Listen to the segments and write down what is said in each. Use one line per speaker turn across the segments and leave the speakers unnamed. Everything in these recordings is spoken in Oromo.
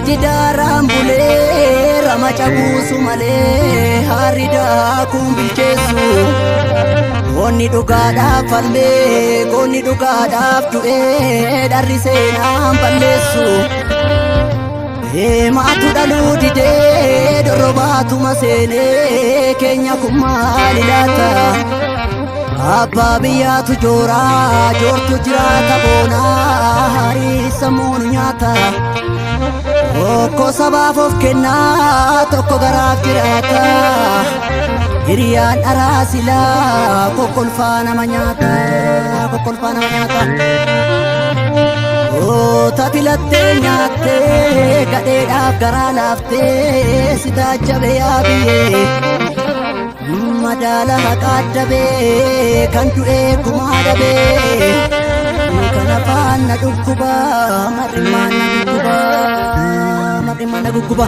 jidaaraan bulee ramacha buusu malee haridaa kun bilcheessu. Goonni dhugaadhaaf falmee goonni dhugaadhaaf du'ee dharri seenaan balleessu. Maatu dhaluu didee dorrobaatuma seenee keenya kun maali laata? Abbaa biyyaatu jooraa joortu jiraata boonaa harii sammuun nyaata. Tokko sabaaf of kennaa tokko garaaf jiraata. Hiriyaan dharaa silaa kokkolfaa nama nyaata kokkolfaa nama nyaata. Oota filattee nyaattee gadheedhaaf garaa laaftee si taajjabe yaa biyyee. Madaala haqaa dabee kan du'ee kumaa dabee. Kan afaan na dhukkuba mar'imaan na dhukkuba mar'imaan na dhukkuba.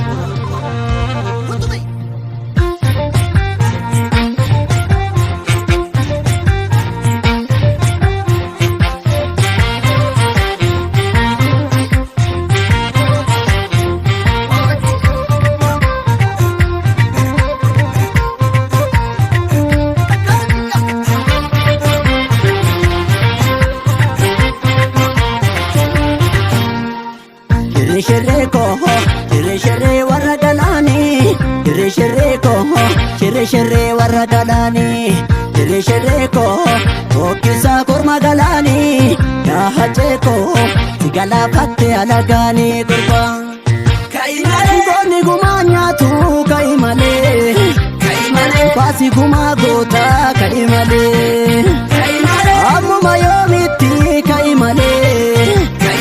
Shiree warra galaanii shiree warra galaanii shiree tokkisaa korma galaanii yaahachee si galaafatte alagaanii gurba. Goonni gumaa nyaatu ka'i malee baasi gumaa goota ka'i malee ammuma yoomitti ka'i malee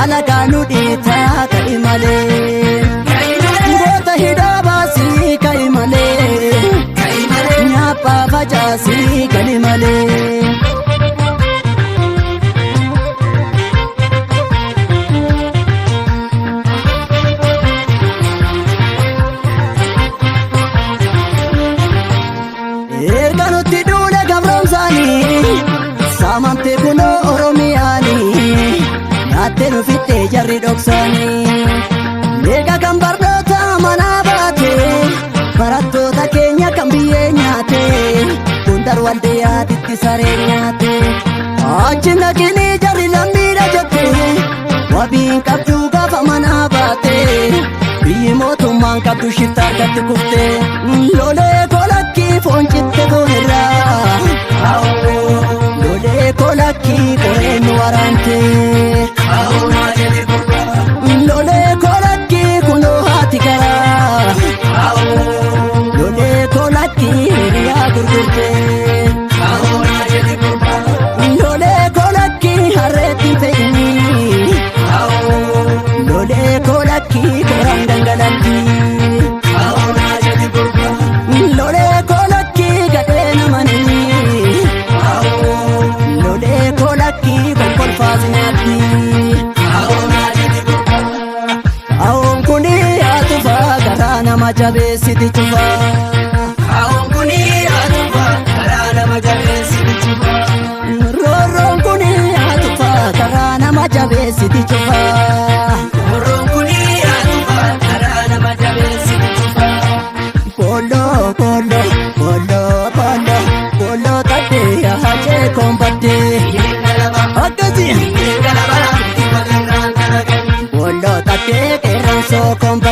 alagaan nu dhiita ka'i malee. Goota hidhaa baasii ka'i malee nyaaphaa facaasii ka'i malee. Erga nutti duule gabroomsaanii saamamtee kunoo Oromiyaanii nyaattee nu fixxee jarri dhoksaanii. Eega kan barnoota manaa baate barattoota keenya kan biyyee nyaate Gondar Waldiyaatitti saree nyaate. Achi naqinii jarri lammiidha jette wabiin qabduu gaafa manaa baate biyyi mootummaan qabdu shifta argatti kufte. Lolee kolakkii foon citte foonirraa lolee kolakkii qoree nu waraante. Lolee kolakkii kunoo haati garaa lolee kolakkii hiriyaa gurgurte. Lolee kolakkii harreetti fe'inii lolee kolakkii qoraan gangalanti. Lolee kolakkii gadhee namanii lolee kolakkii kolkolfaas nyaatti. Haawwan kuni atufa garaa nama jabeessiti cufa. Haawwan kuni atufa garaa nama jabeessiti cufa. Roorroon kuni atufa garaa nama jabeessiti cufa. Roorroon kuni atufa garaa nama jabeessiti cufa. Booloo booloo booloo booloo booloo tattee yaachee kombattee. Akkasii booloo tattee qeerransoo kombattee.